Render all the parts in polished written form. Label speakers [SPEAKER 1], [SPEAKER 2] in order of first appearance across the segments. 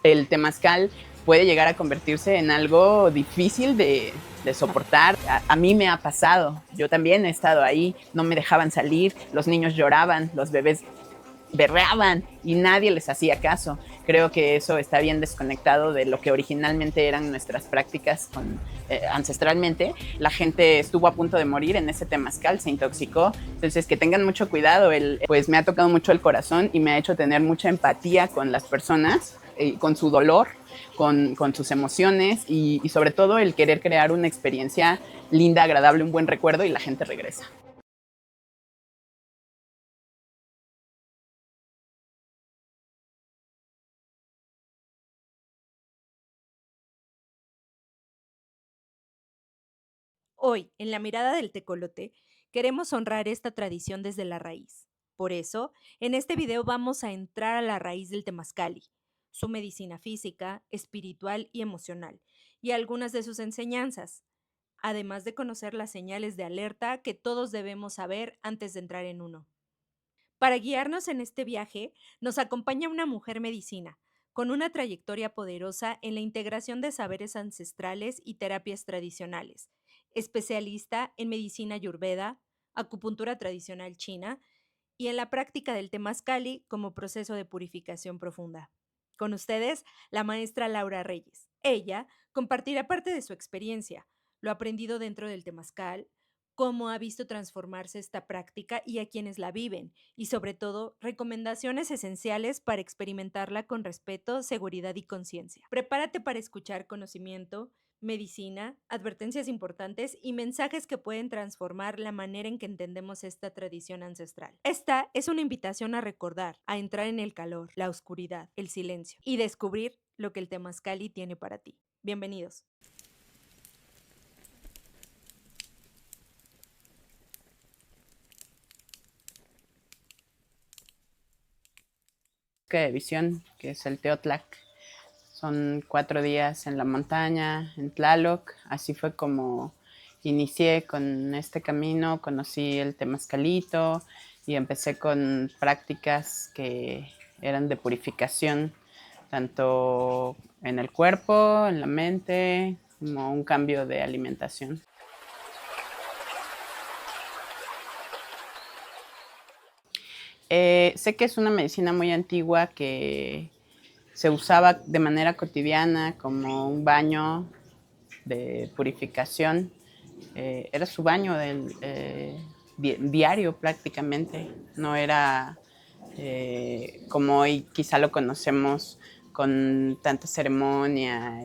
[SPEAKER 1] El temazcal puede llegar a convertirse en algo difícil de soportar. A mí me ha pasado, yo también he estado ahí, no me dejaban salir, los niños lloraban, los bebés berreaban y nadie les hacía caso. Creo que eso está bien desconectado de lo que originalmente eran nuestras prácticas ancestralmente. La gente estuvo a punto de morir en ese temazcal, se intoxicó. Entonces, que tengan mucho cuidado. Pues me ha tocado mucho el corazón y me ha hecho tener mucha empatía con las personas, con su dolor, con sus emociones y sobre todo el querer crear una experiencia linda, agradable, un buen recuerdo y la gente regresa.
[SPEAKER 2] Hoy, en la mirada del tecolote, queremos honrar esta tradición desde la raíz. Por eso, en este video vamos a entrar a la raíz del temazcali, su medicina física, espiritual y emocional, y algunas de sus enseñanzas, además de conocer las señales de alerta que todos debemos saber antes de entrar en uno. Para guiarnos en este viaje, nos acompaña una mujer medicina, con una trayectoria poderosa en la integración de saberes ancestrales y terapias tradicionales, especialista en medicina ayurveda, acupuntura tradicional china y en la práctica del temazcali como proceso de purificación profunda. Con ustedes, la maestra Laura Reyes. Ella compartirá parte de su experiencia, lo aprendido dentro del temazcal, cómo ha visto transformarse esta práctica y a quienes la viven, y sobre todo, recomendaciones esenciales para experimentarla con respeto, seguridad y conciencia. Prepárate para escuchar conocimiento, medicina, advertencias importantes y mensajes que pueden transformar la manera en que entendemos esta tradición ancestral. Esta es una invitación a recordar, a entrar en el calor, la oscuridad, el silencio y descubrir lo que el temazcali tiene para ti. Bienvenidos.
[SPEAKER 1] De visión, que es el Teotlac. Son 4 días en la montaña, en Tlaloc. Así fue como inicié con este camino, conocí el temazcalito y empecé con prácticas que eran de purificación, tanto en el cuerpo, en la mente, como un cambio de alimentación. Sé que es una medicina muy antigua que se usaba de manera cotidiana como un baño de purificación. Era su baño diario prácticamente. No era como hoy quizá lo conocemos con tanta ceremonia.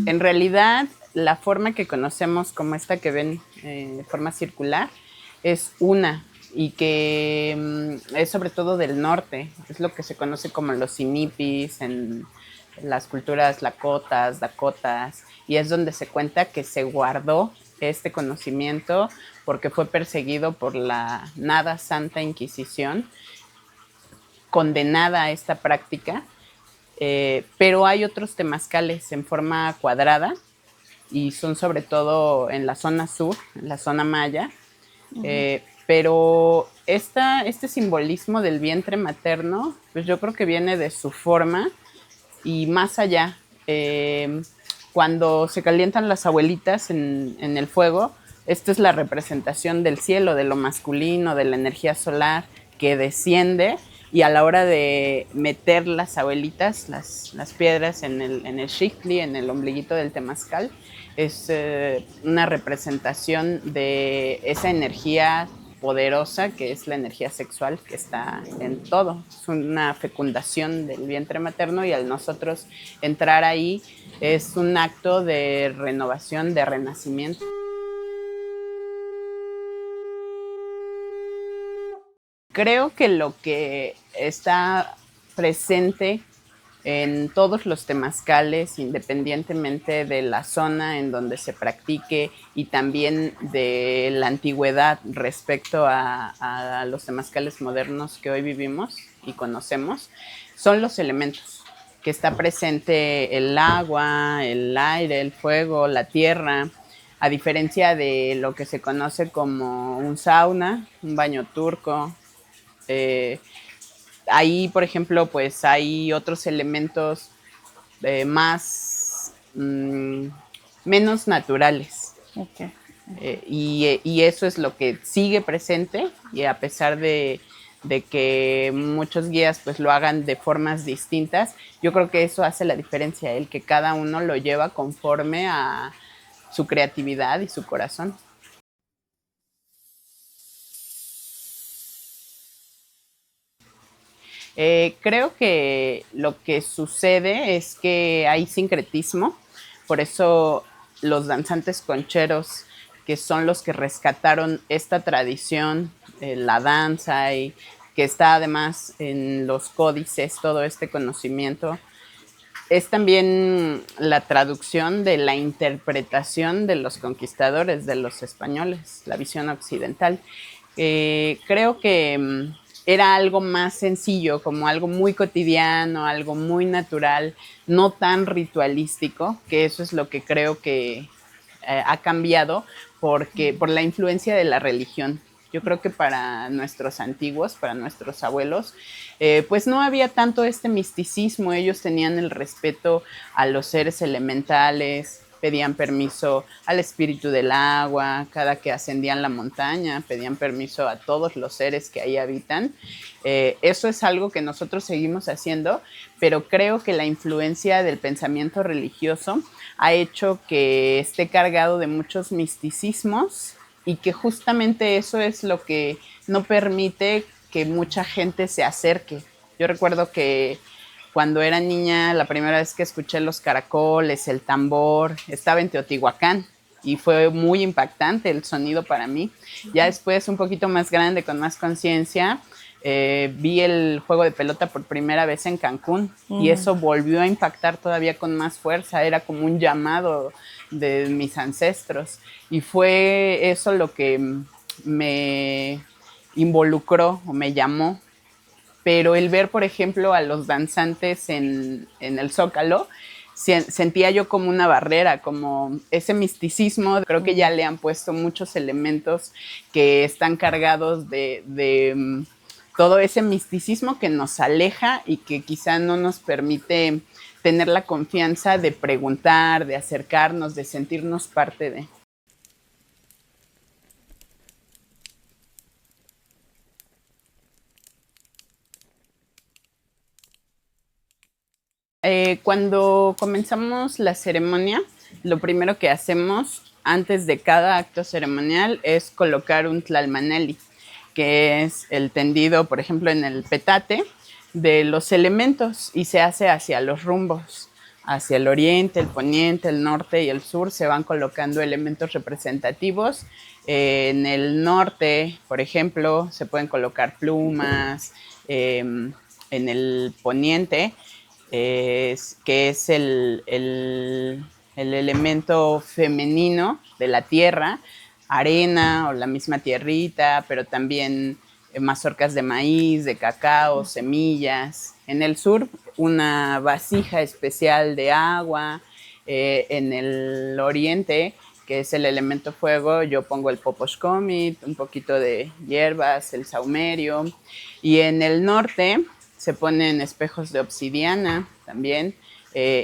[SPEAKER 1] En realidad, la forma que conocemos como esta que ven, de forma circular, es una y que es sobre todo del norte, es lo que se conoce como los inipis en las culturas lakotas, dakotas, y es donde se cuenta que se guardó este conocimiento porque fue perseguido por la nada santa Inquisición, condenada a esta práctica, pero hay otros temazcales en forma cuadrada y son sobre todo en la zona sur, en la zona maya, pero este simbolismo del vientre materno, pues yo creo que viene de su forma y más allá. Cuando se calientan las abuelitas en el fuego, esta es la representación del cielo, de lo masculino, de la energía solar que desciende y a la hora de meter las abuelitas, las piedras en el xictli, en el ombliguito del temazcal, es una representación de esa energía poderosa que es la energía sexual que está en todo. Es una fecundación del vientre materno y al nosotros entrar ahí es un acto de renovación, de renacimiento. Creo que lo que está presente en todos los temazcales, independientemente de la zona en donde se practique y también de la antigüedad respecto a los temazcales modernos que hoy vivimos y conocemos, son los elementos, que está presente el agua, el aire, el fuego, la tierra, a diferencia de lo que se conoce como un sauna, un baño turco, Ahí, por ejemplo, pues hay otros elementos más, menos naturales.
[SPEAKER 3] Okay.
[SPEAKER 1] Y eso es lo que sigue presente, y a pesar de que muchos guías pues lo hagan de formas distintas, yo creo que eso hace la diferencia, el que cada uno lo lleva conforme a su creatividad y su corazón. Creo que lo que sucede es que hay sincretismo, por eso los danzantes concheros, que son los que rescataron esta tradición, la danza, y que está además en los códices, todo este conocimiento, es también la traducción de la interpretación de los conquistadores, de los españoles, la visión occidental. Creo que era algo más sencillo, como algo muy cotidiano, algo muy natural, no tan ritualístico, que eso es lo que creo que ha cambiado por la influencia de la religión. Yo creo que para nuestros antiguos, para nuestros abuelos, pues no había tanto este misticismo. Ellos tenían el respeto a los seres elementales, pedían permiso al espíritu del agua, cada que ascendían la montaña, pedían permiso a todos los seres que ahí habitan. Eso es algo que nosotros seguimos haciendo, pero creo que la influencia del pensamiento religioso ha hecho que esté cargado de muchos misticismos, y que justamente eso es lo que no permite que mucha gente se acerque. Yo recuerdo que cuando era niña, la primera vez que escuché los caracoles, el tambor, estaba en Teotihuacán, y fue muy impactante el sonido para mí. Ya después, un poquito más grande, con más conciencia, vi el juego de pelota por primera vez en Cancún, y eso volvió a impactar todavía con más fuerza. Era como un llamado de mis ancestros, y fue eso lo que me involucró o me llamó. Pero el ver, por ejemplo, a los danzantes en el Zócalo, sentía yo como una barrera, como ese misticismo. Creo que ya le han puesto muchos elementos que están cargados de todo ese misticismo que nos aleja y que quizá no nos permite tener la confianza de preguntar, de acercarnos, de sentirnos parte de. Cuando comenzamos la ceremonia, lo primero que hacemos antes de cada acto ceremonial es colocar un tlalmaneli, que es el tendido, por ejemplo, en el petate de los elementos, y se hace hacia los rumbos, hacia el oriente, el poniente, el norte y el sur. Se van colocando elementos representativos. En el norte, por ejemplo, se pueden colocar plumas. En el poniente, que es el elemento femenino de la tierra, arena o la misma tierrita, pero también mazorcas de maíz, de cacao, semillas. En el sur, una vasija especial de agua. En el oriente, que es el elemento fuego, yo pongo el poposhkomit, un poquito de hierbas, el saumerio. Y en el norte se ponen espejos de obsidiana también.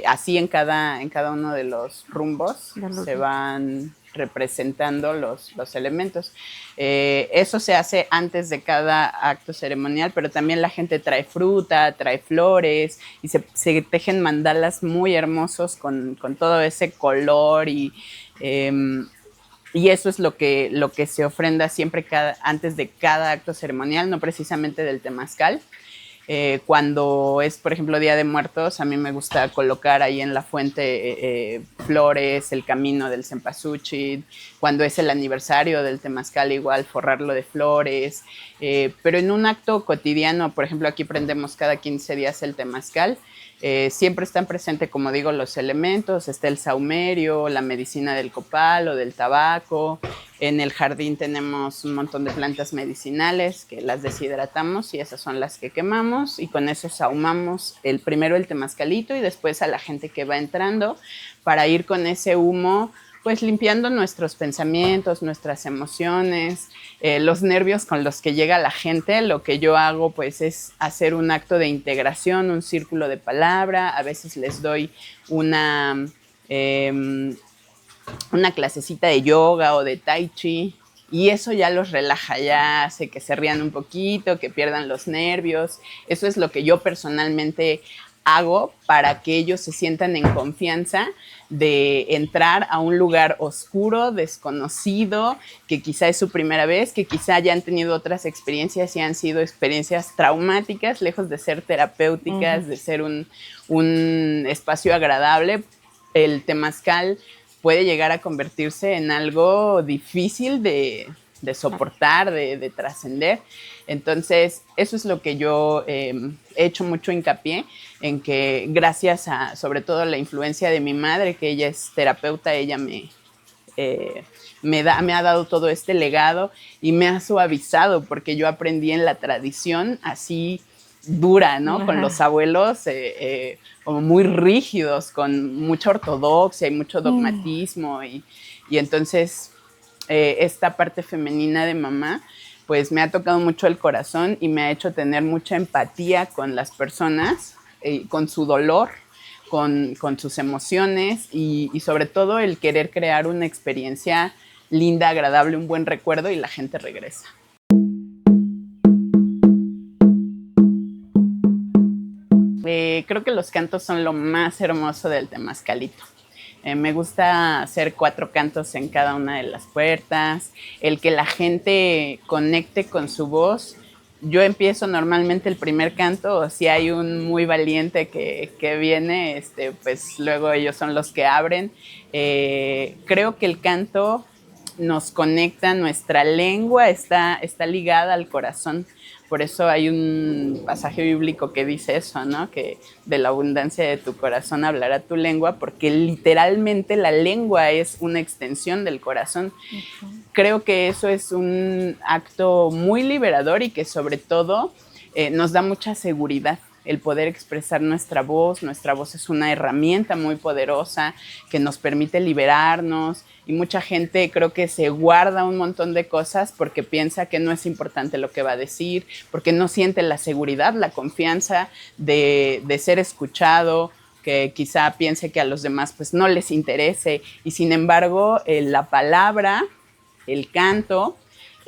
[SPEAKER 1] Así en cada uno de los rumbos se van representando los elementos. Eso se hace antes de cada acto ceremonial, pero también la gente trae fruta, trae flores, y se tejen mandalas muy hermosos con todo ese color, y eso es lo que se ofrenda siempre antes de cada acto ceremonial, no precisamente del temazcal. Cuando es, por ejemplo, Día de Muertos, a mí me gusta colocar ahí en la fuente flores, el camino del cempasúchil. Cuando es el aniversario del temazcal, igual forrarlo de flores. Pero en un acto cotidiano, por ejemplo, aquí prendemos cada 15 días el temazcal. Siempre están presentes, como digo, los elementos. Está el saumerio, la medicina del copal o del tabaco. En el jardín tenemos un montón de plantas medicinales que las deshidratamos, y esas son las que quemamos, y con eso sahumamos primero el temazcalito y después a la gente que va entrando, para ir con ese humo pues limpiando nuestros pensamientos, nuestras emociones, los nervios con los que llega la gente. Lo que yo hago pues es hacer un acto de integración, un círculo de palabra. A veces les doy una clasecita de yoga o de tai chi, y eso ya los relaja, ya hace que se rían un poquito, que pierdan los nervios. Eso es lo que yo personalmente hago para que ellos se sientan en confianza de entrar a un lugar oscuro, desconocido, que quizá es su primera vez, que quizá ya han tenido otras experiencias y han sido experiencias traumáticas, lejos de ser terapéuticas, de ser un espacio agradable. El temazcal puede llegar a convertirse en algo difícil de soportar, de trascender. Entonces, eso es lo que yo he hecho mucho hincapié, en que gracias a, sobre todo, la influencia de mi madre, que ella es terapeuta, ella me ha dado todo este legado y me ha suavizado, porque yo aprendí en la tradición así dura, ¿no? Ajá. Con los abuelos como muy rígidos, con mucha ortodoxia y mucho dogmatismo, y entonces esta parte femenina de mamá pues me ha tocado mucho el corazón y me ha hecho tener mucha empatía con las personas, con su dolor, con sus emociones, y sobre todo el querer crear una experiencia linda, agradable, un buen recuerdo, y la gente regresa. Creo que los cantos son lo más hermoso del temazcalito. Me gusta hacer 4 cantos en cada una de las puertas, el que la gente conecte con su voz. Yo empiezo normalmente el primer canto, o si hay un muy valiente que viene, pues luego ellos son los que abren. Creo que el canto nos conecta, nuestra lengua está ligada al corazón. Por eso hay un pasaje bíblico que dice eso, ¿no? Que de la abundancia de tu corazón hablará tu lengua, porque literalmente la lengua es una extensión del corazón. Uh-huh. Creo que eso es un acto muy liberador y que sobre todo nos da mucha seguridad. El poder expresar nuestra voz es una herramienta muy poderosa que nos permite liberarnos, y mucha gente creo que se guarda un montón de cosas porque piensa que no es importante lo que va a decir, porque no siente la seguridad, la confianza de ser escuchado, que quizá piense que a los demás pues no les interese, y sin embargo la palabra, el canto,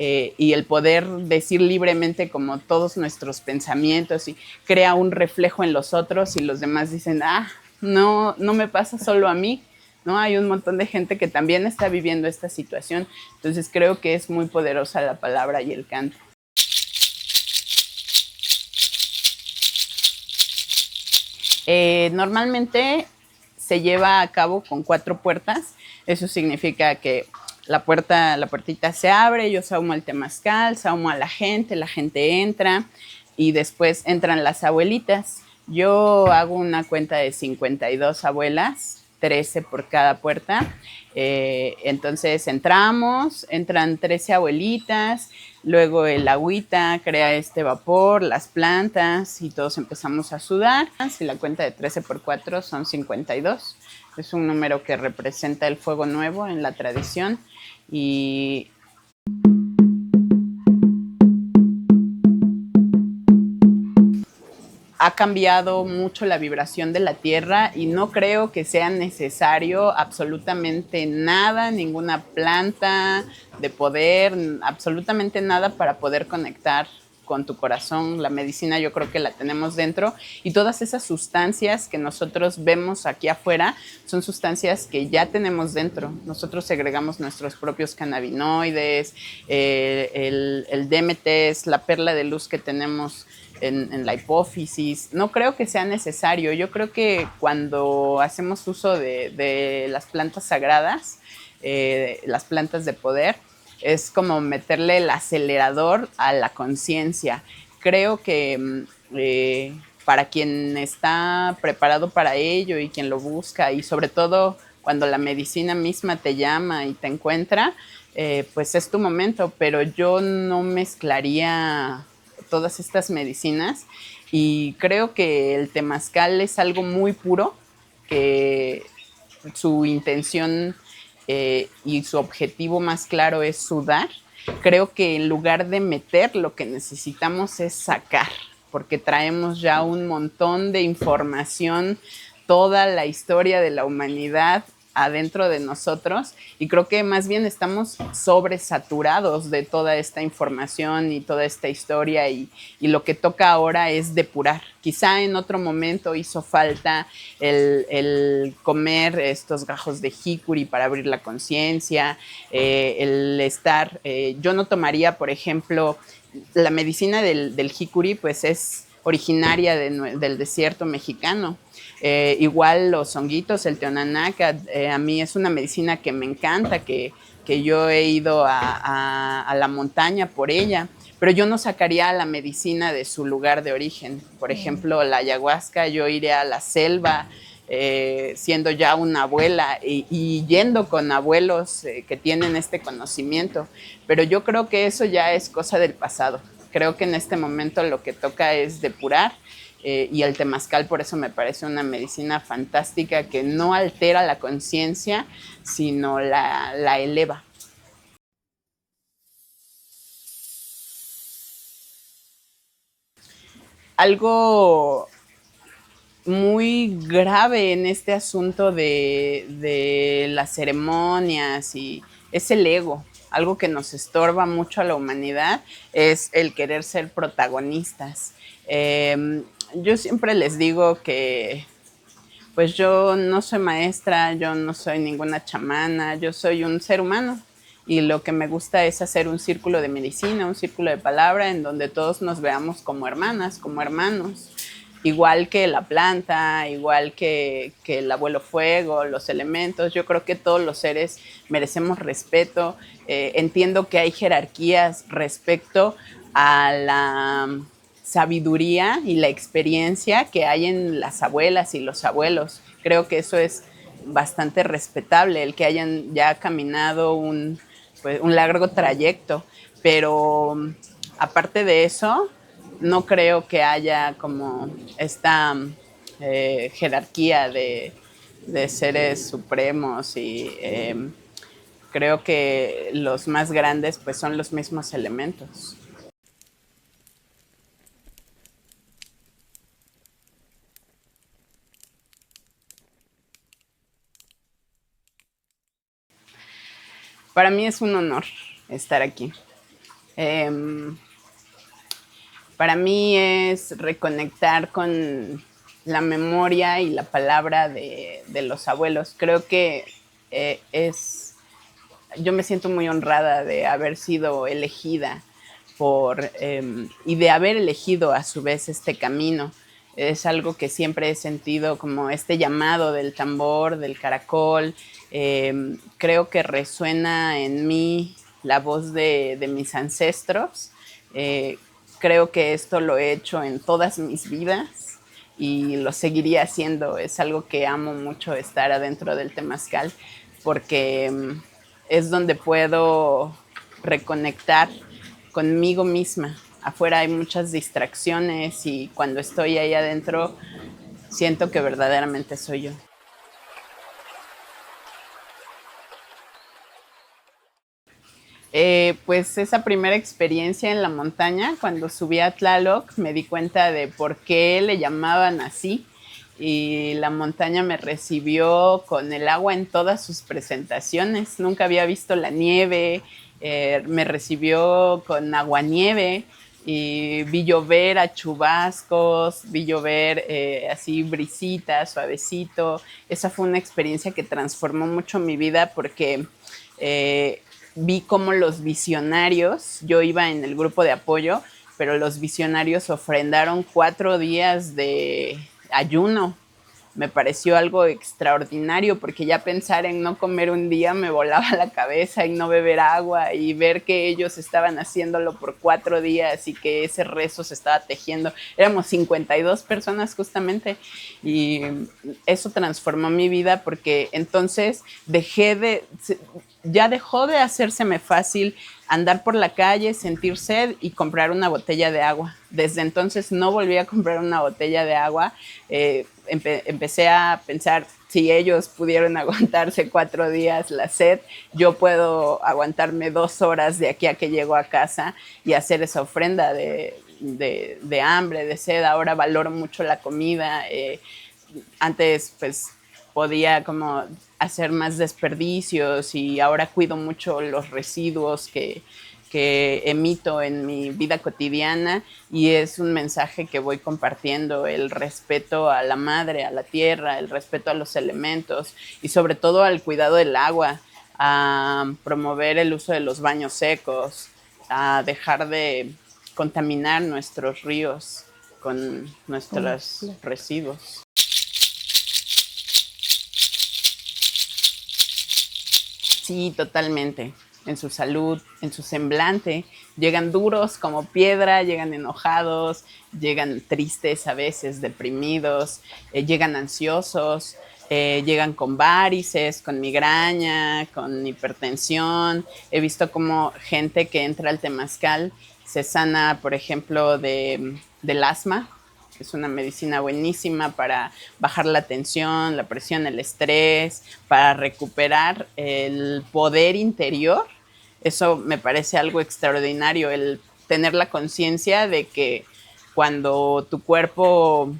[SPEAKER 1] y el poder decir libremente como todos nuestros pensamientos, y crea un reflejo en los otros, y los demás dicen, no me pasa solo a mí, ¿no? Hay un montón de gente que también está viviendo esta situación. Entonces creo que es muy poderosa la palabra y el canto. Normalmente se lleva a cabo con 4 puertas. Eso significa que la puertita se abre, yo sahumo el temazcal, sahumo a la gente entra, y después entran las abuelitas. Yo hago una cuenta de 52 abuelas, 13 por cada puerta. Entonces entran 13 abuelitas, luego el agüita crea este vapor, las plantas, y todos empezamos a sudar. Si la cuenta de 13 por 4 son 52. Es un número que representa el fuego nuevo en la tradición, y ha cambiado mucho la vibración de la tierra, y no creo que sea necesario absolutamente nada, ninguna planta de poder, absolutamente nada para poder conectar con tu corazón. La medicina yo creo que la tenemos dentro, y todas esas sustancias que nosotros vemos aquí afuera son sustancias que ya tenemos dentro. Nosotros segregamos nuestros propios cannabinoides, el DMT es la perla de luz que tenemos en la hipófisis. No creo que sea necesario. Yo creo que cuando hacemos uso de las plantas sagradas, las plantas de poder, es como meterle el acelerador a la conciencia. Creo que para quien está preparado para ello y quien lo busca, y sobre todo cuando la medicina misma te llama y te encuentra, pues es tu momento, pero yo no mezclaría todas estas medicinas, y creo que el temazcal es algo muy puro, que su intención y su objetivo más claro es sudar, creo que en lugar de meter, lo que necesitamos es sacar, porque traemos ya un montón de información, toda la historia de la humanidad adentro de nosotros, y creo que más bien estamos sobresaturados de toda esta información y toda esta historia, y lo que toca ahora es depurar. Quizá en otro momento hizo falta el comer estos gajos de jicuri para abrir la conciencia, el estar, yo no tomaría, por ejemplo, la medicina del jicuri, pues es originaria del desierto mexicano. Igual los honguitos, el teonanaca, a mí es una medicina que me encanta, que yo he ido a la montaña por ella, pero yo no sacaría la medicina de su lugar de origen. Por ejemplo, la ayahuasca, yo iré a la selva, siendo ya una abuela y yendo con abuelos que tienen este conocimiento, pero yo creo que eso ya es cosa del pasado. Creo que en este momento lo que toca es depurar, y el temazcal por eso me parece una medicina fantástica que no altera la conciencia, sino la eleva. Algo muy grave en este asunto de las ceremonias y es el ego. Algo que nos estorba mucho a la humanidad es el querer ser protagonistas. Yo siempre les digo que pues yo no soy maestra, yo no soy ninguna chamana, yo soy un ser humano, y lo que me gusta es hacer un círculo de medicina, un círculo de palabra en donde todos nos veamos como hermanas, como hermanos, igual que la planta, igual que el abuelo fuego, los elementos. Yo creo que todos los seres merecemos respeto. Entiendo que hay jerarquías respecto a la sabiduría y la experiencia que hay en las abuelas y los abuelos. Creo que eso es bastante respetable, el que hayan ya caminado pues, un largo trayecto, pero aparte de eso, no creo que haya como esta jerarquía de seres supremos, y creo que los más grandes pues son los mismos elementos. Para mí es un honor estar aquí. Para mí es reconectar con la memoria y la palabra de los abuelos. Creo que yo me siento muy honrada de haber sido elegida y de haber elegido a su vez este camino. Es algo que siempre he sentido como este llamado del tambor, del caracol. Creo que resuena en mí la voz de mis ancestros. Creo que esto lo he hecho en todas mis vidas y lo seguiría haciendo. Es algo que amo mucho, estar adentro del temazcal, porque es donde puedo reconectar conmigo misma. Afuera hay muchas distracciones y cuando estoy ahí adentro siento que verdaderamente soy yo. Pues esa primera experiencia en la montaña, cuando subí a Tlaloc, me di cuenta de por qué le llamaban así, y la montaña me recibió con el agua en todas sus presentaciones. Nunca había visto la nieve, me recibió con aguanieve y vi llover a chubascos, vi llover así brisita, suavecito. Esa fue una experiencia que transformó mucho mi vida porque vi cómo los visionarios, yo iba en el grupo de apoyo, pero los visionarios ofrendaron 4 días de ayuno. Me pareció algo extraordinario, porque ya pensar en no comer un día me volaba la cabeza, y no beber agua, y ver que ellos estaban haciéndolo por 4 días y que ese rezo se estaba tejiendo. Éramos 52 personas justamente, y eso transformó mi vida, porque entonces ya dejó de hacérseme fácil andar por la calle, sentir sed y comprar una botella de agua. Desde entonces no volví a comprar una botella de agua. Empecé a pensar, si ellos pudieron aguantarse 4 días la sed, yo puedo aguantarme 2 horas de aquí a que llego a casa y hacer esa ofrenda de hambre, de sed. Ahora valoro mucho la comida. Antes, pues, podía como hacer más desperdicios y ahora cuido mucho los residuos que emito en mi vida cotidiana, y es un mensaje que voy compartiendo: el respeto a la madre, a la tierra, el respeto a los elementos y sobre todo al cuidado del agua, a promover el uso de los baños secos, a dejar de contaminar nuestros ríos con nuestros residuos. Sí, totalmente. En su salud, en su semblante. Llegan duros como piedra, llegan enojados, llegan tristes a veces, deprimidos, llegan ansiosos, llegan con varices, con migraña, con hipertensión. He visto como gente que entra al temazcal se sana, por ejemplo, del asma. Es una medicina buenísima para bajar la tensión, la presión, el estrés, para recuperar el poder interior. Eso me parece algo extraordinario, el tener la conciencia de que cuando tu cuerpo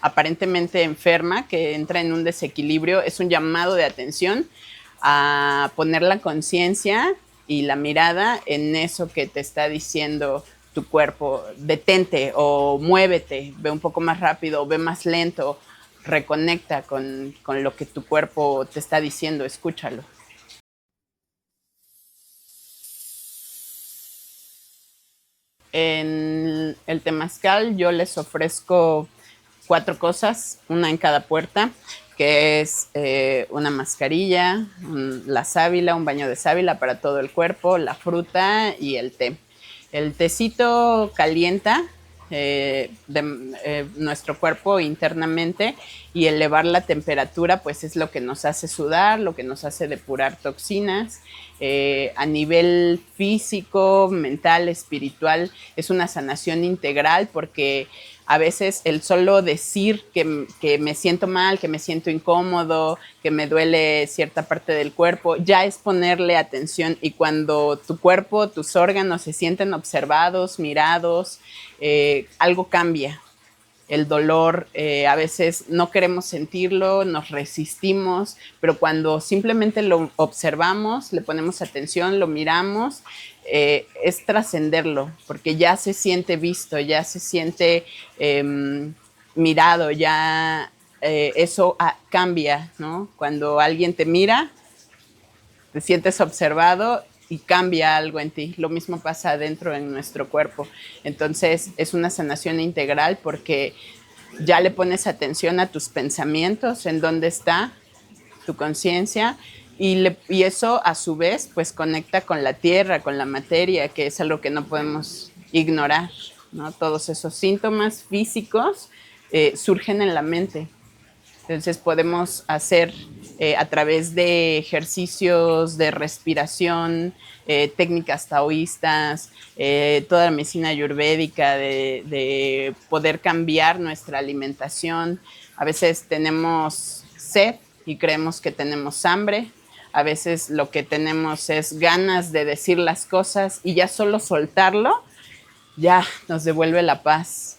[SPEAKER 1] aparentemente enferma, que entra en un desequilibrio, es un llamado de atención a poner la conciencia y la mirada en eso que te está diciendo tu cuerpo: detente o muévete, ve un poco más rápido, ve más lento, reconecta con lo que tu cuerpo te está diciendo, escúchalo. En el temazcal yo les ofrezco 4 cosas, una en cada puerta, que es una mascarilla, la sábila, un baño de sábila para todo el cuerpo, la fruta y el té. El tecito calienta nuestro cuerpo internamente, y elevar la temperatura pues es lo que nos hace sudar, lo que nos hace depurar toxinas. A nivel físico, mental, espiritual, es una sanación integral, porque a veces el solo decir que me siento mal, que me siento incómodo, que me duele cierta parte del cuerpo, ya es ponerle atención, y cuando tu cuerpo, tus órganos se sienten observados, mirados, algo cambia. El dolor, a veces no queremos sentirlo, nos resistimos, pero cuando simplemente lo observamos, le ponemos atención, lo miramos, es trascenderlo, porque ya se siente visto, ya se siente mirado, ya eso cambia, ¿no? Cuando alguien te mira, te sientes observado y cambia algo en ti. Lo mismo pasa adentro en nuestro cuerpo. Entonces es una sanación integral, porque ya le pones atención a tus pensamientos, en dónde está tu conciencia, y eso a su vez pues conecta con la tierra, con la materia, que es algo que no podemos ignorar, ¿no? Todos esos síntomas físicos surgen en la mente. Entonces podemos hacer a través de ejercicios de respiración, técnicas taoístas, toda la medicina ayurvédica, de poder cambiar nuestra alimentación. A veces tenemos sed y creemos que tenemos hambre. A veces lo que tenemos es ganas de decir las cosas, y ya solo soltarlo ya nos devuelve la paz.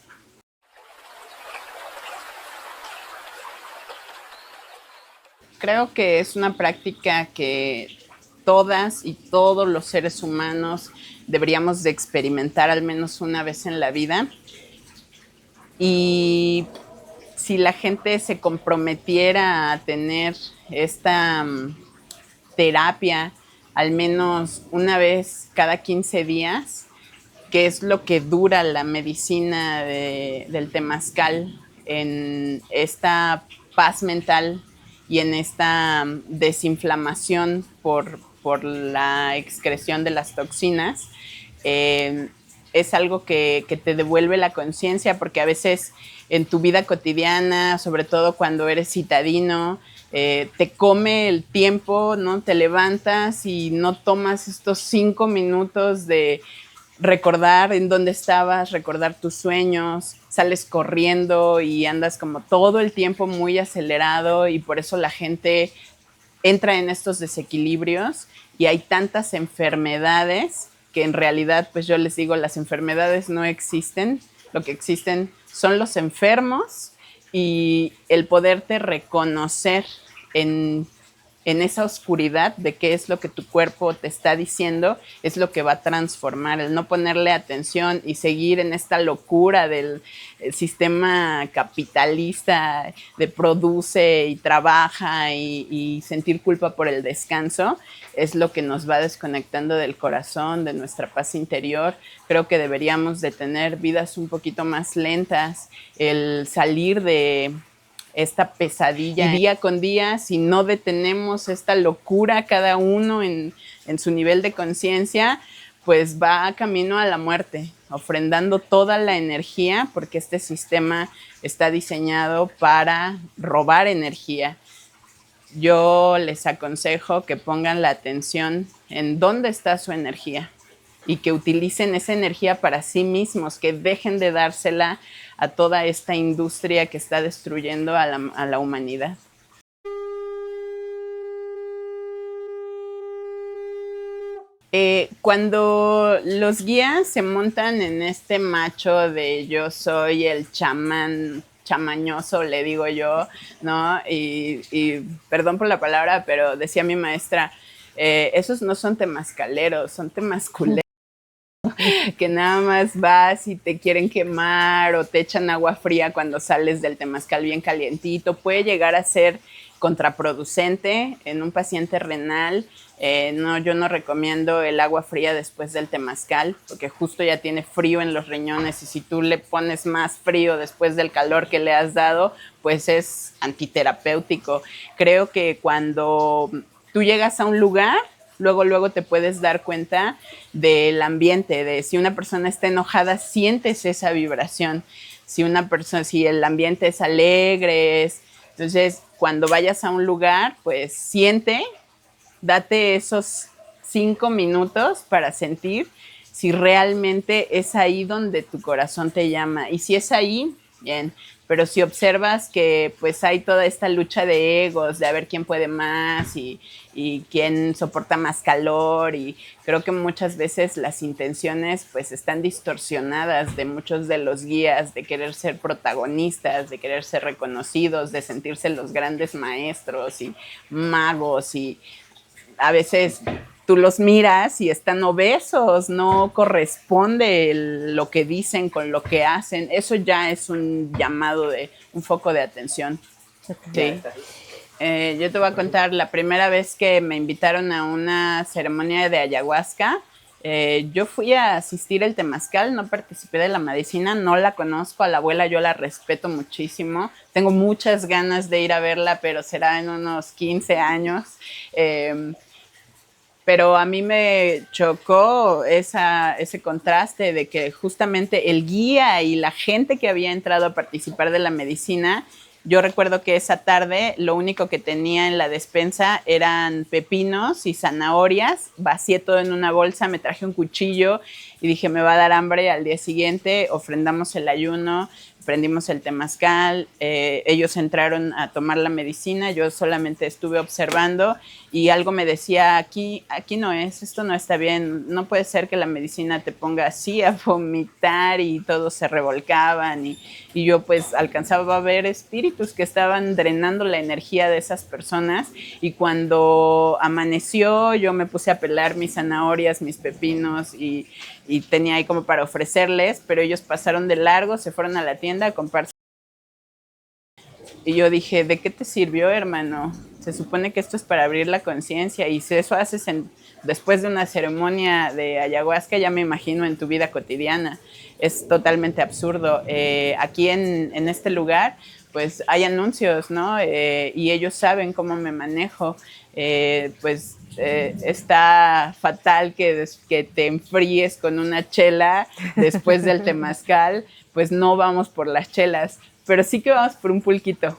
[SPEAKER 1] Creo que es una práctica que todas y todos los seres humanos deberíamos de experimentar al menos una vez en la vida. Y si la gente se comprometiera a tener esta terapia al menos una vez cada 15 días, que es lo que dura la medicina del temazcal, en esta paz mental y en esta desinflamación por la excreción de las toxinas, es algo que te devuelve la conciencia, porque a veces en tu vida cotidiana, sobre todo cuando eres citadino, te come el tiempo, ¿no? Te levantas y no tomas estos 5 minutos de recordar en dónde estabas, recordar tus sueños, sales corriendo y andas como todo el tiempo muy acelerado y por eso la gente entra en estos desequilibrios y hay tantas enfermedades que en realidad, pues yo les digo, las enfermedades no existen, lo que existen son los enfermos y el poderte reconocer en, en esa oscuridad de qué es lo que tu cuerpo te está diciendo, es lo que va a transformar, el no ponerle atención y seguir en esta locura del sistema capitalista de produce y trabaja y sentir culpa por el descanso, es lo que nos va desconectando del corazón, de nuestra paz interior. Creo que deberíamos de tener vidas un poquito más lentas, el salir de esta pesadilla y día con día, si no detenemos esta locura cada uno en su nivel de conciencia, pues va camino a la muerte, ofrendando toda la energía, porque este sistema está diseñado para robar energía. Yo les aconsejo que pongan la atención en dónde está su energía y que utilicen esa energía para sí mismos, que dejen de dársela a toda esta industria que está destruyendo a la humanidad. Cuando los guías se montan en este macho de yo soy el chamán chamañoso, le digo yo, ¿no? Y perdón por la palabra, pero decía mi maestra, esos no son temazcaleros, son temasculeros. Que nada más vas y te quieren quemar o te echan agua fría cuando sales del temazcal bien calientito. Puede llegar a ser contraproducente en un paciente renal. No, yo no recomiendo el agua fría después del temazcal porque justo ya tiene frío en los riñones y si tú le pones más frío después del calor que le has dado, pues es antiterapéutico. Creo que cuando tú llegas a un lugar, luego te puedes dar cuenta del ambiente, de si una persona está enojada, sientes esa vibración. Si el ambiente es alegre, entonces cuando vayas a un lugar, pues date esos 5 minutos para sentir si realmente es ahí donde tu corazón te llama. Y si es ahí, bien. Pero si observas que pues hay toda esta lucha de egos, de a ver quién puede más y quién soporta más calor y creo que muchas veces las intenciones pues están distorsionadas de muchos de los guías, de querer ser protagonistas, de querer ser reconocidos, de sentirse los grandes maestros y magos y a veces tú los miras y están obesos, no corresponde lo que dicen con lo que hacen. Eso ya es un llamado un foco de atención. Sí. Yo te voy a contar la primera vez que me invitaron a una ceremonia de ayahuasca. Yo fui a asistir al temazcal, no participé de la medicina, no la conozco, a la abuela yo la respeto muchísimo. Tengo muchas ganas de ir a verla, pero será en unos 15 años. Pero a mí me chocó ese contraste de que justamente el guía y la gente que había entrado a participar de la medicina, yo recuerdo que esa tarde lo único que tenía en la despensa eran pepinos y zanahorias, vacié todo en una bolsa, me traje un cuchillo y dije me va a dar hambre al día siguiente, ofrendamos el ayuno, prendimos el temazcal, ellos entraron a tomar la medicina, yo solamente estuve observando y algo me decía, aquí no es, esto no está bien, no puede ser que la medicina te ponga así a vomitar y todos se revolcaban y yo pues alcanzaba a ver espíritus que estaban drenando la energía de esas personas y cuando amaneció yo me puse a pelar mis zanahorias, mis pepinos y tenía ahí como para ofrecerles, pero ellos pasaron de largo, se fueron a la tienda a comprar. Y yo dije, ¿de qué te sirvió, hermano? Se supone que esto es para abrir la conciencia y si eso haces después de una ceremonia de ayahuasca, ya me imagino en tu vida cotidiana. Es totalmente absurdo. Aquí en este lugar, pues hay anuncios, ¿no? Y ellos saben cómo me manejo. Está fatal que te enfríes con una chela después del temazcal, pues no vamos por las chelas, pero sí que vamos por un pulquito.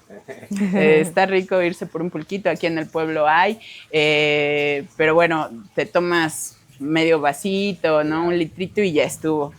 [SPEAKER 1] Está rico irse por un pulquito, aquí en el pueblo hay, pero bueno, te tomas medio vasito, ¿no? Un litrito y ya estuvo.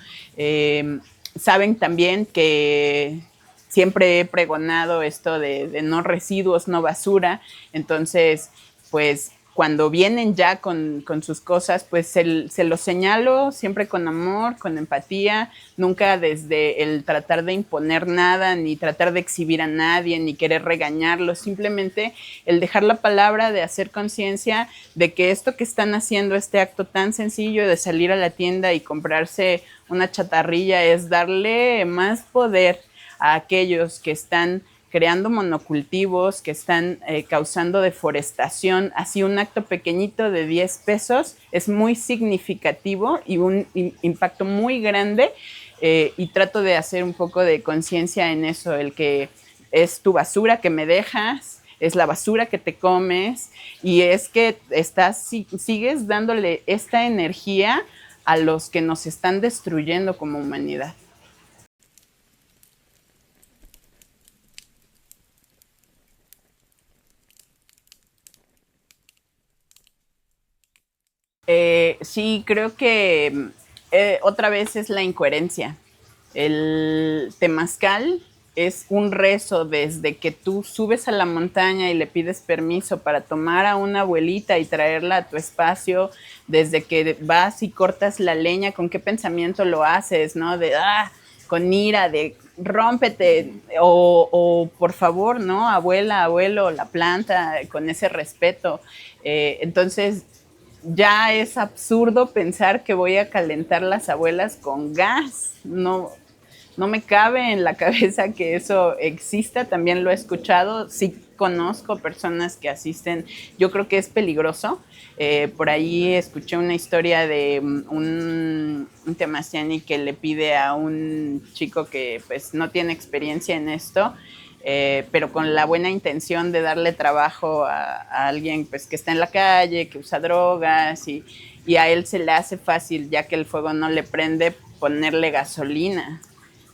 [SPEAKER 1] Saben también que siempre he pregonado esto de no residuos, no basura, entonces, pues cuando vienen ya con sus cosas, pues se los señalo siempre con amor, con empatía, nunca desde el tratar de imponer nada, ni tratar de exhibir a nadie, ni querer regañarlos, simplemente el dejar la palabra, de hacer conciencia de que esto que están haciendo, este acto tan sencillo de salir a la tienda y comprarse una chatarrilla, es darle más poder a aquellos que están creando monocultivos, que están causando deforestación. Así un acto pequeñito de 10 pesos es muy significativo y un impacto muy grande, y trato de hacer un poco de conciencia en eso, el que es tu basura que me dejas, es la basura que te comes, y es que sigues dándole esta energía a los que nos están destruyendo como humanidad. Sí, creo que otra vez es la incoherencia. El temazcal es un rezo desde que tú subes a la montaña y le pides permiso para tomar a una abuelita y traerla a tu espacio, desde que vas y cortas la leña, con qué pensamiento lo haces, ¿no? Con ira, de rómpete, o por favor, ¿no? Abuela, abuelo, la planta, con ese respeto. Entonces, ya es absurdo pensar que voy a calentar las abuelas con gas. No me cabe en la cabeza que eso exista. También lo he escuchado, sí conozco personas que asisten. Yo creo que es peligroso. Por ahí escuché una historia de un Temastiani que le pide a un chico que pues no tiene experiencia en esto, pero con la buena intención de darle trabajo a alguien pues, que está en la calle, que usa drogas, y a él se le hace fácil, ya que el fuego no le prende, ponerle gasolina.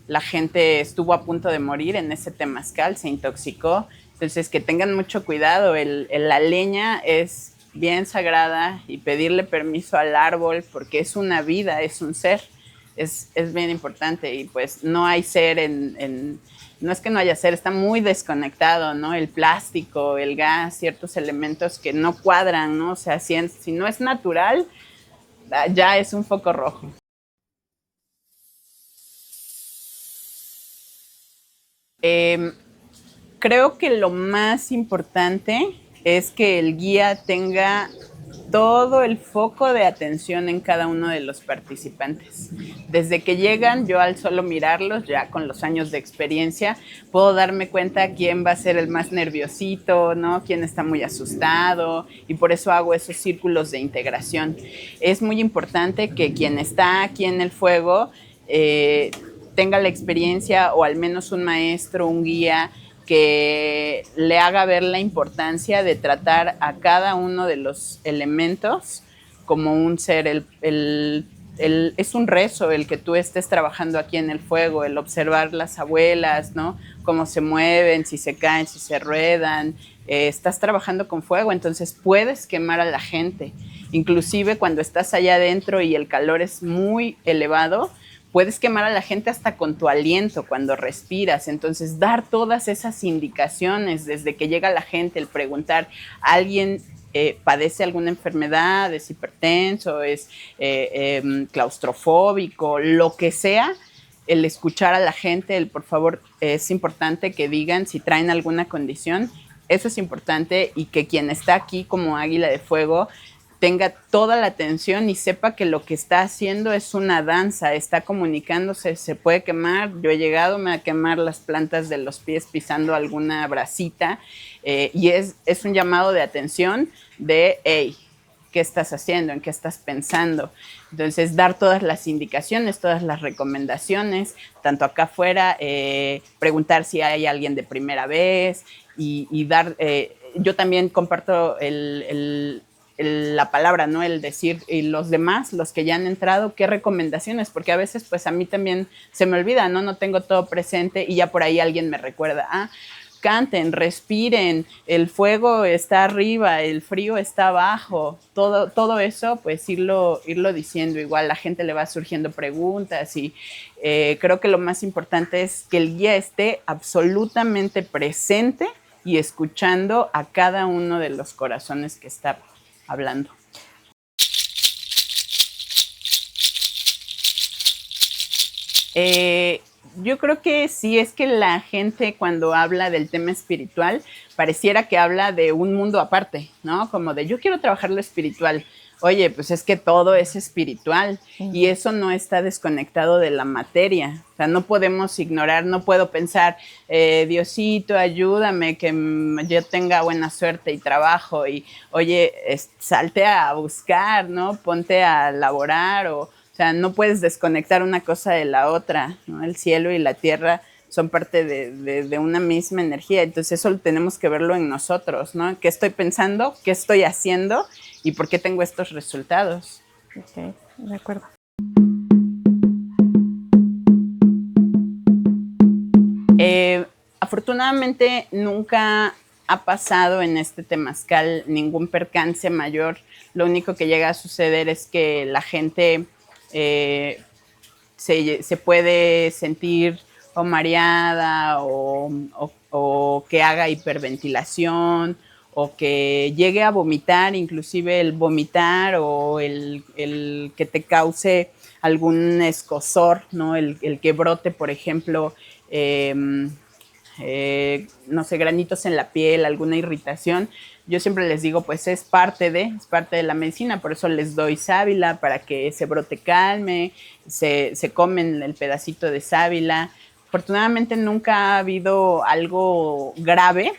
[SPEAKER 1] La gente estuvo a punto de morir en ese temazcal, se intoxicó. Entonces, que tengan mucho cuidado. La leña es bien sagrada, y pedirle permiso al árbol, porque es una vida, es un ser, es bien importante. Y pues no hay ser no es que no haya ser, está muy desconectado, ¿no? El plástico, el gas, ciertos elementos que no cuadran, ¿no? O sea, si no es natural, ya es un foco rojo. Creo que lo más importante es que el guía tenga todo el foco de atención en cada uno de los participantes. Desde que llegan, yo al solo mirarlos, ya con los años de experiencia, puedo darme cuenta quién va a ser el más nerviosito, ¿no? Quién está muy asustado, y por eso hago esos círculos de integración. Es muy importante que quien está aquí en el fuego tenga la experiencia, o al menos un maestro, un guía, que le haga ver la importancia de tratar a cada uno de los elementos como un ser. Es un rezo el que tú estés trabajando aquí en el fuego, el observar las abuelas, ¿no? Cómo se mueven, si se caen, si se ruedan. Estás trabajando con fuego, entonces puedes quemar a la gente. Inclusive cuando estás allá adentro y el calor es muy elevado, puedes quemar a la gente hasta con tu aliento cuando respiras. Entonces, dar todas esas indicaciones desde que llega la gente, el preguntar, ¿alguien padece alguna enfermedad, es hipertenso, es claustrofóbico, lo que sea? El escuchar a la gente, el por favor, es importante que digan si traen alguna condición. Eso es importante, y que quien está aquí como águila de fuego tenga toda la atención y sepa que lo que está haciendo es una danza, está comunicándose, se puede quemar. Yo he llegado a quemar las plantas de los pies pisando alguna brasita, y es un llamado de atención de, hey, qué estás haciendo, en qué estás pensando. Entonces, dar todas las indicaciones, todas las recomendaciones, tanto acá afuera, preguntar si hay alguien de primera vez y dar, yo también comparto la palabra, ¿no? El decir, y los demás, los que ya han entrado, qué recomendaciones, porque a veces pues a mí también se me olvida, ¿no? No tengo todo presente y ya por ahí alguien me recuerda, canten, respiren, el fuego está arriba, el frío está abajo, todo eso, pues irlo diciendo. Igual la gente le va surgiendo preguntas y creo que lo más importante es que el guía esté absolutamente presente y escuchando a cada uno de los corazones que está hablando. Yo creo que sí, es que la gente cuando habla del tema espiritual pareciera que habla de un mundo aparte, ¿no? Como de yo quiero trabajar lo espiritual. Oye, pues es que todo es espiritual y eso no está desconectado de la materia. O sea, no podemos ignorar, no puedo pensar, Diosito, ayúdame, que yo tenga buena suerte y trabajo y, oye, salte a buscar, ¿no? Ponte a laborar o sea, no puedes desconectar una cosa de la otra, ¿no? El cielo y la tierra son parte de una misma energía, entonces eso tenemos que verlo en nosotros, ¿no? ¿Qué estoy pensando? ¿Qué estoy haciendo? ¿Y por qué tengo estos resultados?
[SPEAKER 3] Ok, de acuerdo.
[SPEAKER 1] Afortunadamente nunca ha pasado en este temazcal ningún percance mayor. Lo único que llega a suceder es que la gente se puede sentir o mareada o que haga hiperventilación o que llegue a vomitar, inclusive el vomitar o el que te cause algún escozor, ¿no? El que brote, por ejemplo, no sé, granitos en la piel, alguna irritación. Yo siempre les digo, pues es parte de la medicina, por eso les doy sábila para que ese brote calme, se comen el pedacito de sábila. Afortunadamente nunca ha habido algo grave,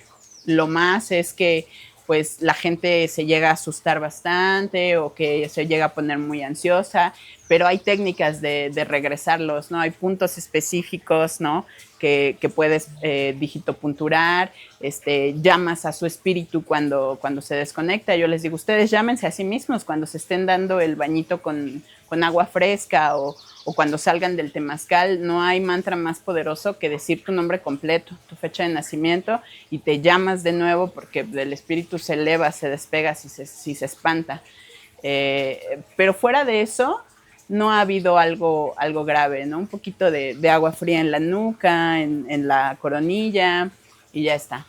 [SPEAKER 1] lo más es que pues la gente se llega a asustar bastante o que se llega a poner muy ansiosa, pero hay técnicas de regresarlos, ¿no? Hay puntos específicos, ¿no? Que puedes digitopunturar, llamas a su espíritu cuando se desconecta. Yo les digo, ustedes llámense a sí mismos cuando se estén dando el bañito con agua fresca o cuando salgan del temazcal. No hay mantra más poderoso que decir tu nombre completo, tu fecha de nacimiento y te llamas de nuevo porque el espíritu se eleva, se despega si se espanta. Pero fuera de eso, no ha habido algo grave, ¿no? Un poquito de agua fría en la nuca, en la coronilla y ya está.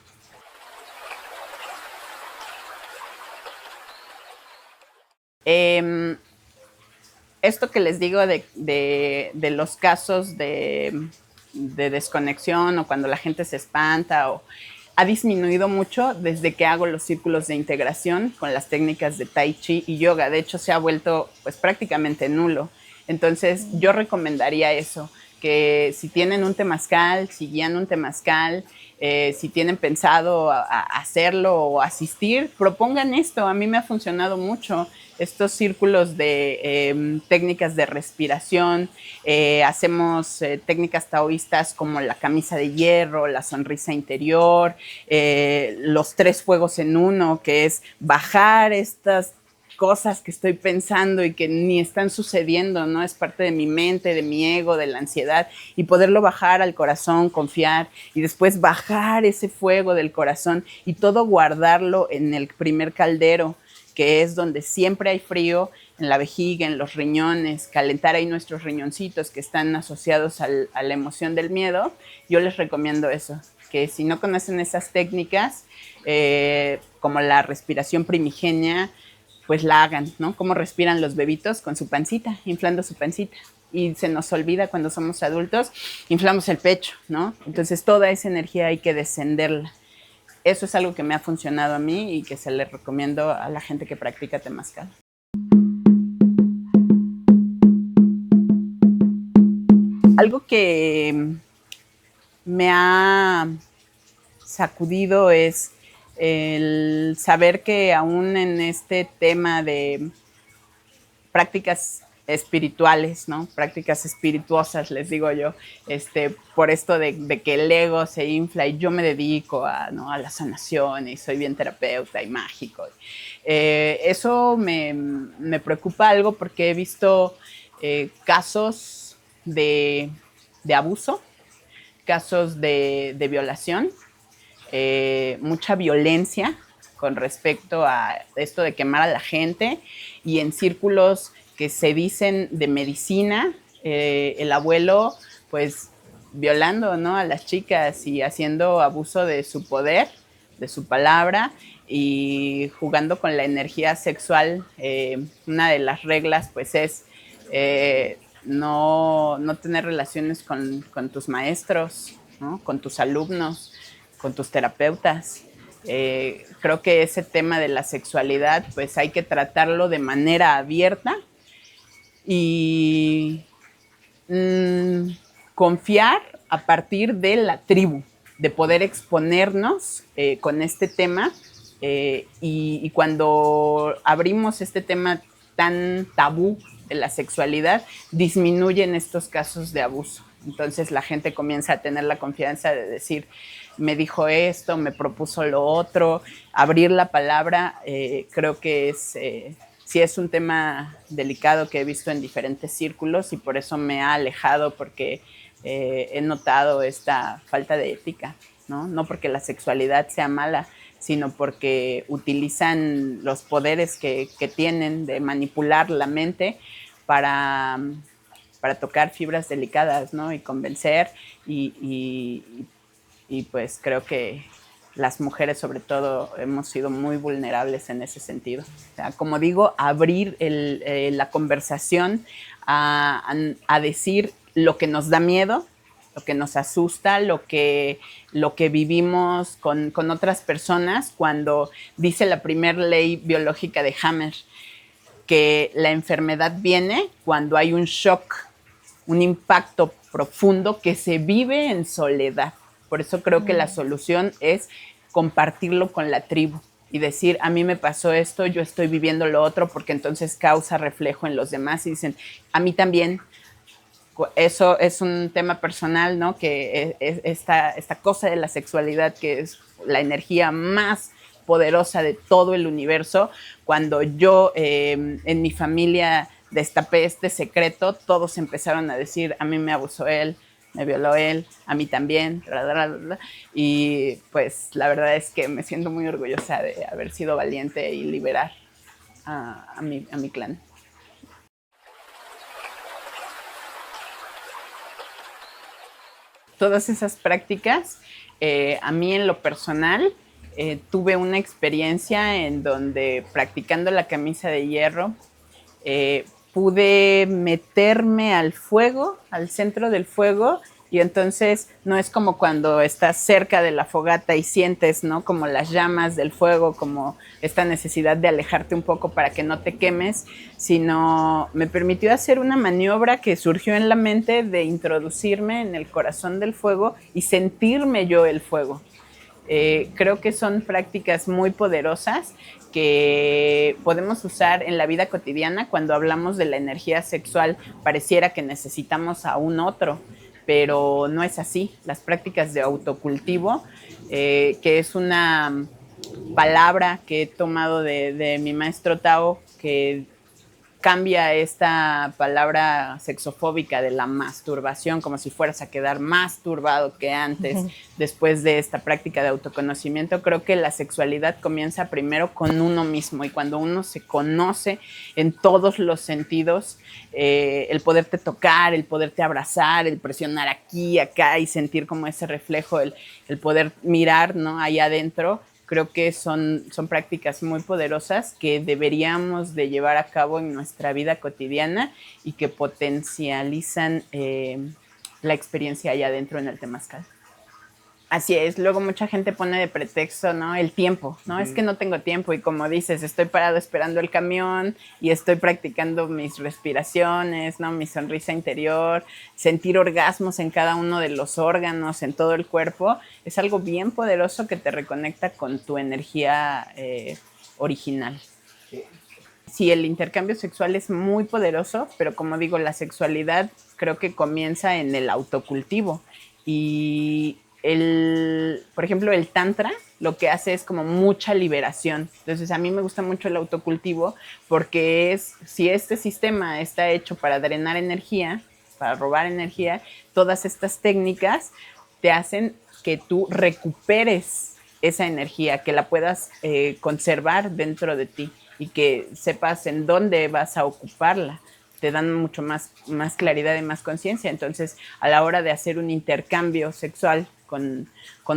[SPEAKER 1] Esto que les digo de los casos de desconexión o cuando la gente se espanta ha disminuido mucho desde que hago los círculos de integración con las técnicas de Tai Chi y yoga. De hecho, se ha vuelto pues prácticamente nulo. Entonces, yo recomendaría eso, que si tienen un temazcal, si guían un temazcal, si tienen pensado hacerlo o asistir, propongan esto. A mí me ha funcionado mucho estos círculos de técnicas de respiración. Hacemos técnicas taoístas como la camisa de hierro, la sonrisa interior, los 3 fuegos en uno, que es bajar estas cosas que estoy pensando y que ni están sucediendo, ¿no? Es parte de mi mente, de mi ego, de la ansiedad, y poderlo bajar al corazón, confiar, y después bajar ese fuego del corazón y todo guardarlo en el primer caldero, que es donde siempre hay frío, en la vejiga, en los riñones, calentar ahí nuestros riñoncitos que están asociados a la emoción del miedo. Yo les recomiendo eso, que si no conocen esas técnicas, como la respiración primigenia, pues la hagan, ¿no? Cómo respiran los bebitos con su pancita, inflando su pancita. Y se nos olvida cuando somos adultos, inflamos el pecho, ¿no? Entonces toda esa energía hay que descenderla. Eso es algo que me ha funcionado a mí y que se le recomiendo a la gente que practica temazcal. Algo que me ha sacudido es el saber que aún en este tema de prácticas espirituales, ¿no? Prácticas espirituosas, les digo yo, por esto de que el ego se infla y yo me dedico a, ¿no?, a la sanación y soy bien terapeuta y mágico. Eso me preocupa algo porque he visto casos de abuso, casos de violación, mucha violencia con respecto a esto de quemar a la gente, y en círculos que se dicen de medicina, el abuelo pues violando, ¿no?, a las chicas y haciendo abuso de su poder, de su palabra, y jugando con la energía sexual. Una de las reglas pues es no tener relaciones con tus maestros, ¿no?, con tus alumnos, con tus terapeutas. Creo que ese tema de la sexualidad pues hay que tratarlo de manera abierta y confiar a partir de la tribu, de poder exponernos con este tema, y cuando abrimos este tema tan tabú de la sexualidad, disminuyen estos casos de abuso. Entonces la gente comienza a tener la confianza de decir, me dijo esto, me propuso lo otro. Abrir la palabra, creo que sí es un tema delicado que he visto en diferentes círculos y por eso me ha alejado, porque he notado esta falta de ética, ¿no? No porque la sexualidad sea mala, sino porque utilizan los poderes que tienen de manipular la mente para tocar fibras delicadas, ¿no?, y convencer, y pues creo que las mujeres sobre todo hemos sido muy vulnerables en ese sentido. O sea, como digo, abrir la conversación a decir lo que nos da miedo, lo que nos asusta, lo que vivimos con otras personas, cuando dice la primera ley biológica de Hammer que la enfermedad viene cuando hay un shock, un impacto profundo que se vive en soledad. Por eso creo que la solución es compartirlo con la tribu y decir, a mí me pasó esto, yo estoy viviendo lo otro, porque entonces causa reflejo en los demás y dicen, a mí también. Eso es un tema personal, ¿no?, que es esta cosa de la sexualidad, que es la energía más poderosa de todo el universo. Cuando yo en mi familia destapé este secreto, todos empezaron a decir, a mí me abusó él, me violó él, a mí también, y pues la verdad es que me siento muy orgullosa de haber sido valiente y liberar a mi clan. Todas esas prácticas, a mí en lo personal, tuve una experiencia en donde, practicando la camisa de hierro, pude meterme al fuego, al centro del fuego, y entonces no es como cuando estás cerca de la fogata y sientes, ¿no?, como las llamas del fuego, como esta necesidad de alejarte un poco para que no te quemes, sino me permitió hacer una maniobra que surgió en la mente de introducirme en el corazón del fuego y sentirme yo el fuego. Creo que son prácticas muy poderosas que podemos usar en la vida cotidiana. Cuando hablamos de la energía sexual, pareciera que necesitamos a un otro, pero no es así. Las prácticas de autocultivo, que es una palabra que he tomado de mi maestro Tao, que cambia esta palabra sexofóbica de la masturbación, como si fueras a quedar más turbado que antes, después de esta práctica de autoconocimiento. Creo que la sexualidad comienza primero con uno mismo, y cuando uno se conoce en todos los sentidos, el poderte tocar, el poderte abrazar, el presionar aquí, acá y sentir como ese reflejo, el poder mirar, ¿no?, ahí adentro. Creo que son prácticas muy poderosas que deberíamos de llevar a cabo en nuestra vida cotidiana y que potencializan la experiencia allá adentro en el temazcal. Así es, luego mucha gente pone de pretexto, ¿no? El tiempo, ¿no? Es que no tengo tiempo y como dices, estoy parado esperando el camión y estoy practicando mis respiraciones, ¿no? Mi sonrisa interior, sentir orgasmos en cada uno de los órganos, en todo el cuerpo, es algo bien poderoso que te reconecta con tu energía original. Sí, el intercambio sexual es muy poderoso, pero como digo, la sexualidad creo que comienza en el autocultivo. Y por ejemplo, el tantra lo que hace es como mucha liberación. Entonces, a mí me gusta mucho el autocultivo porque si este sistema está hecho para drenar energía, para robar energía, todas estas técnicas te hacen que tú recuperes esa energía, que la puedas conservar dentro de ti y que sepas en dónde vas a ocuparla. Te dan mucho más claridad y más conciencia. Entonces, a la hora de hacer un intercambio sexual con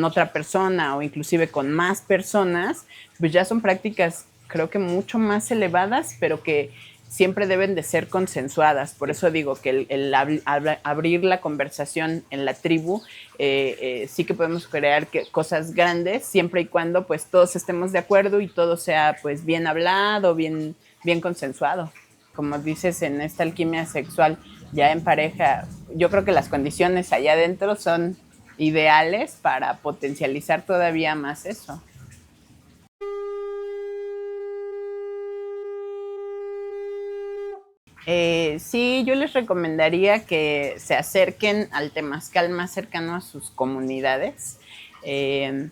[SPEAKER 1] otra persona o inclusive con más personas, pues ya son prácticas creo que mucho más elevadas, pero que siempre deben de ser consensuadas. Por eso digo que el abrir la conversación en la tribu, sí que podemos crear cosas grandes, siempre y cuando pues todos estemos de acuerdo y todo sea pues bien hablado, bien consensuado. Como dices, en esta alquimia sexual, ya en pareja, yo creo que las condiciones allá adentro son ideales para potencializar todavía más eso. Sí, yo les recomendaría que se acerquen al temazcal más cercano a sus comunidades. Eh,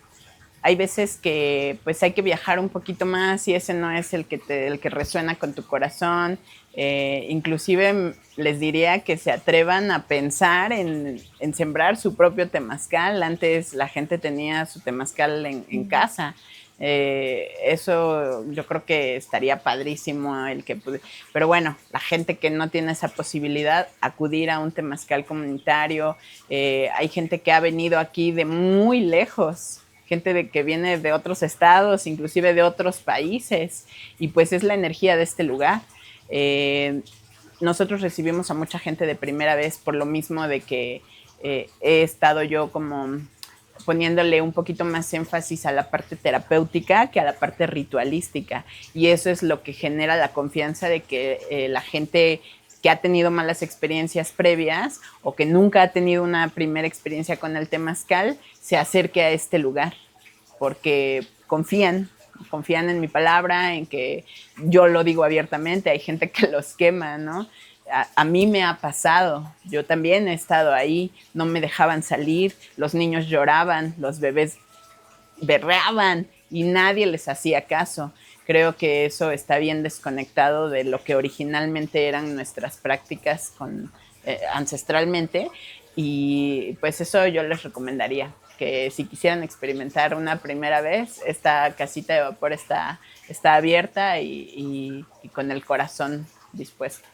[SPEAKER 1] Hay veces que pues hay que viajar un poquito más y ese no es el que resuena con tu corazón. Inclusive les diría que se atrevan a pensar en sembrar su propio temazcal. Antes la gente tenía su temazcal en casa. Eso yo creo que estaría padrísimo pero bueno, la gente que no tiene esa posibilidad, acudir a un temazcal comunitario. Hay gente que ha venido aquí de muy lejos, gente que viene de otros estados, inclusive de otros países, y pues es la energía de este lugar. Nosotros recibimos a mucha gente de primera vez por lo mismo de que he estado yo como poniéndole un poquito más énfasis a la parte terapéutica que a la parte ritualística, y eso es lo que genera la confianza de que la gente que ha tenido malas experiencias previas o que nunca ha tenido una primera experiencia con el temazcal se acerque a este lugar, porque confían en mi palabra, en que yo lo digo abiertamente. Hay gente que los quema, ¿no? A mí me ha pasado, yo también he estado ahí, no me dejaban salir, los niños lloraban, los bebés berreaban y nadie les hacía caso. Creo que eso está bien desconectado de lo que originalmente eran nuestras prácticas ancestralmente, y pues eso yo les recomendaría, que si quisieran experimentar una primera vez, esta casita de vapor está abierta y con el corazón dispuesto.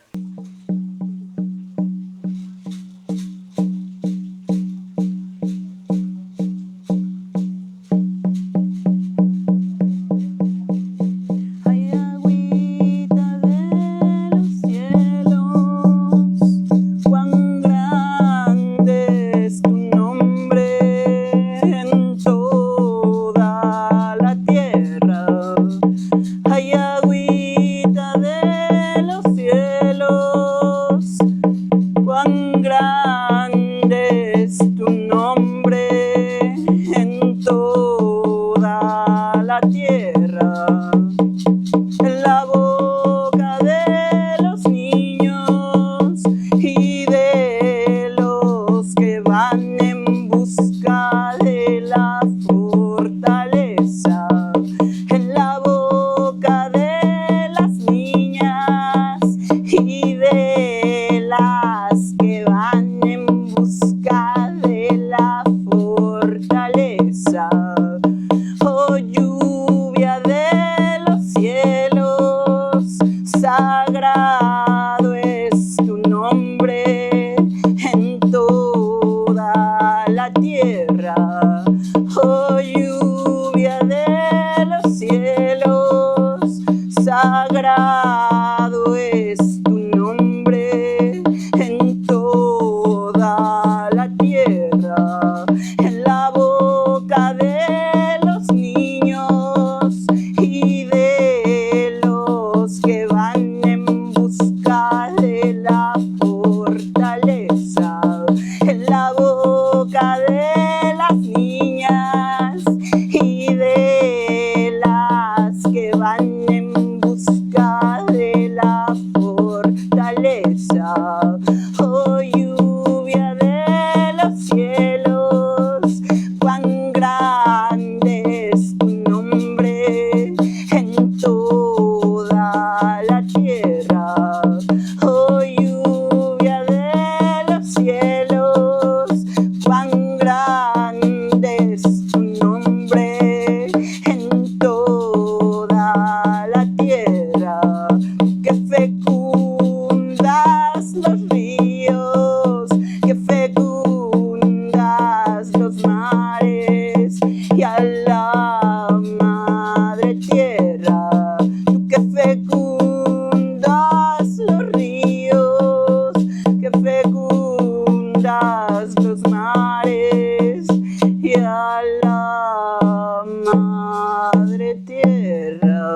[SPEAKER 3] En la voz
[SPEAKER 1] mares y a la madre tierra, tú que fecundas los ríos, que fecundas los mares y a la madre tierra.